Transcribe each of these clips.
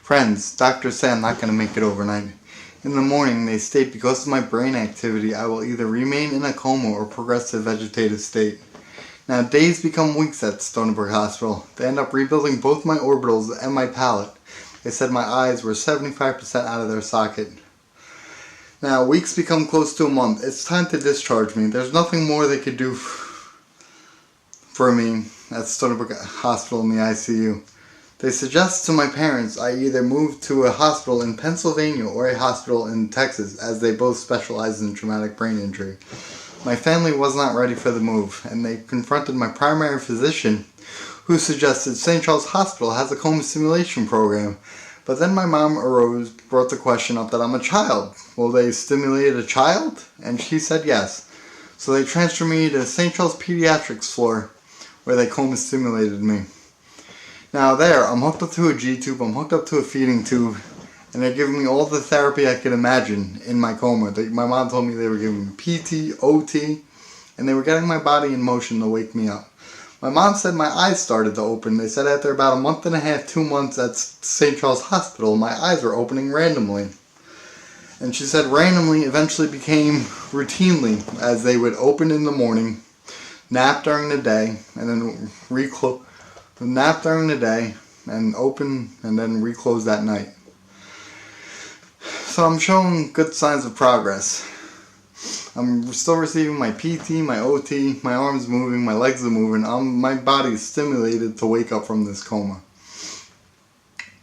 Friends, doctors say I'm not going to make it overnight. In the morning, they state because of my brain activity, I will either remain in a coma or progress to a vegetative state. Now, days become weeks at Stony Brook Hospital. They end up rebuilding both my orbitals and my palate. They said my eyes were 75% out of their socket. Now, weeks become close to a month. It's time to discharge me. There's nothing more they could do for me at Stony Brook Hospital in the ICU. They suggest to my parents I either move to a hospital in Pennsylvania or a hospital in Texas, as they both specialize in traumatic brain injury. My family was not ready for the move, and they confronted my primary physician, who suggested St. Charles Hospital has a coma stimulation program. But then my mom arose, brought the question up that I'm a child. Will they stimulate a child? And she said yes. So they transferred me to St. Charles Pediatrics floor, where they coma stimulated me. Now there, I'm hooked up to a G-tube, I'm hooked up to a feeding tube, and they're giving me all the therapy I could imagine in my coma. My mom told me they were giving me PT, OT, and they were getting my body in motion to wake me up. My mom said my eyes started to open. They said after about a month and a half, 2 months at St. Charles Hospital, my eyes were opening randomly. And she said randomly eventually became routinely, as they would open in the morning, nap during the day, and then nap during the day, and open, and then reclose that night. So I'm showing good signs of progress. I'm still receiving my PT, my OT, my arms moving, my legs are moving. My body's stimulated to wake up from this coma.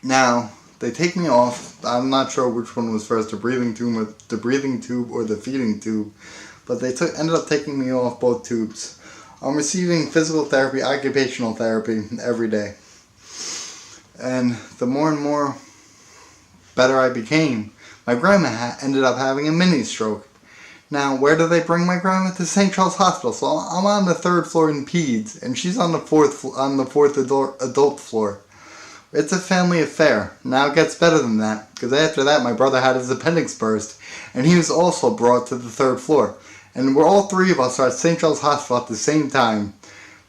Now, they take me off. I'm not sure which one was first, the breathing tube or the feeding tube, but they ended up taking me off both tubes. I'm receiving physical therapy, occupational therapy every day. And the more and more better I became, my grandma ended up having a mini stroke. Now, where do they bring my grandma? To St. Charles Hospital. So I'm on the 3rd floor in peds, and she's on the fourth adult floor. It's a family affair. Now it gets better than that, because after that my brother had his appendix burst, and he was also brought to the 3rd floor. And we're all 3 of us are at St. Charles Hospital at the same time.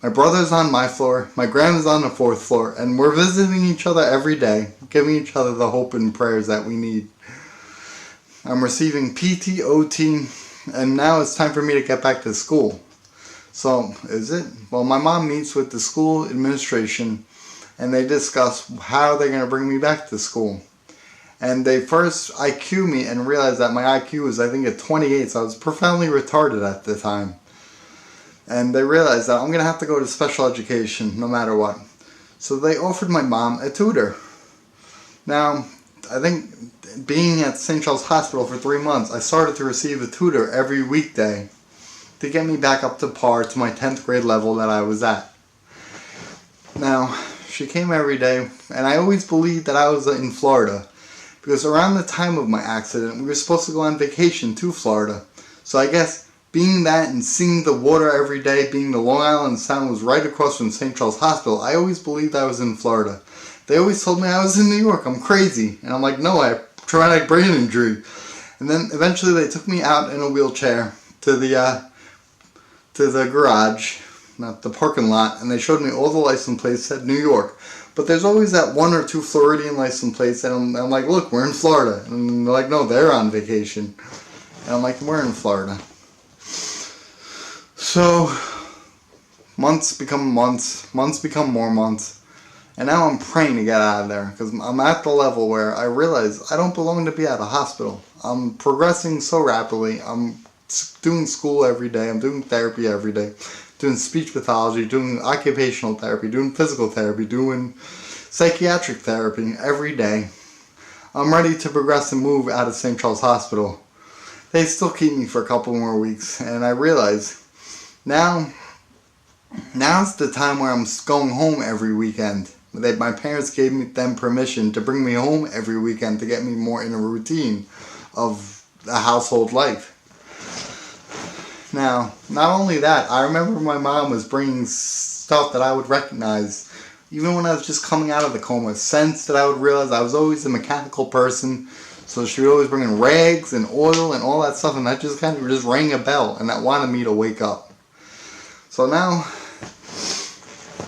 My brother's on my floor, my grandma's on the 4th floor, and we're visiting each other every day, giving each other the hope and prayers that we need. I'm receiving PT, OT, and now it's time for me to get back to school. So, is it? Well, my mom meets with the school administration, and they discuss how they're going to bring me back to school. And they first IQ me and realized that my IQ was, I think, at 28, so I was profoundly retarded at the time. And they realized that I'm going to have to go to special education no matter what. So they offered my mom a tutor. Now, I think being at St. Charles Hospital for 3 months, I started to receive a tutor every weekday to get me back up to par to my 10th grade level that I was at. Now, she came every day, and I always believed that I was in Florida, because around the time of my accident, we were supposed to go on vacation to Florida. So I guess being that and seeing the water every day, being the Long Island Sound was right across from St. Charles Hospital, I always believed I was in Florida. They always told me I was in New York. I'm crazy. And I'm like, no, I have traumatic brain injury. And then eventually they took me out in a wheelchair to the garage, not the parking lot, and they showed me all the license plates said New York. But there's always that 1 or 2 Floridian license plates, and I'm like, look, we're in Florida. And they're like, no, they're on vacation. And I'm like, we're in Florida. So months become months, months become more months. And now I'm praying to get out of there, because I'm at the level where I realize I don't belong to be at a hospital. I'm progressing so rapidly. I'm doing school every day. I'm doing therapy every day. Doing speech pathology, doing occupational therapy, doing physical therapy, doing psychiatric therapy every day. I'm ready to progress and move out of St. Charles Hospital. They still keep me for a couple more weeks, and I realize now's the time where I'm going home every weekend. My parents gave them permission to bring me home every weekend to get me more in a routine of a household life. Now, not only that, I remember my mom was bringing stuff that I would recognize, even when I was just coming out of the coma, scents that I would realize. I was always a mechanical person, so she would always bring in rags and oil and all that stuff, and that just kind of just rang a bell, and that wanted me to wake up. So now,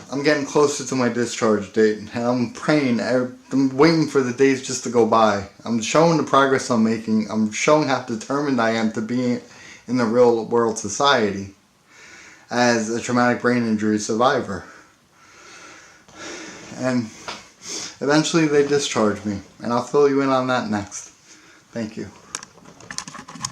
I'm getting closer to my discharge date, and I'm praying. I'm waiting for the days just to go by. I'm showing the progress I'm making. I'm showing how determined I am to be in the real world society as a traumatic brain injury survivor. And eventually they discharge me, and I'll fill you in on that next. Thank you.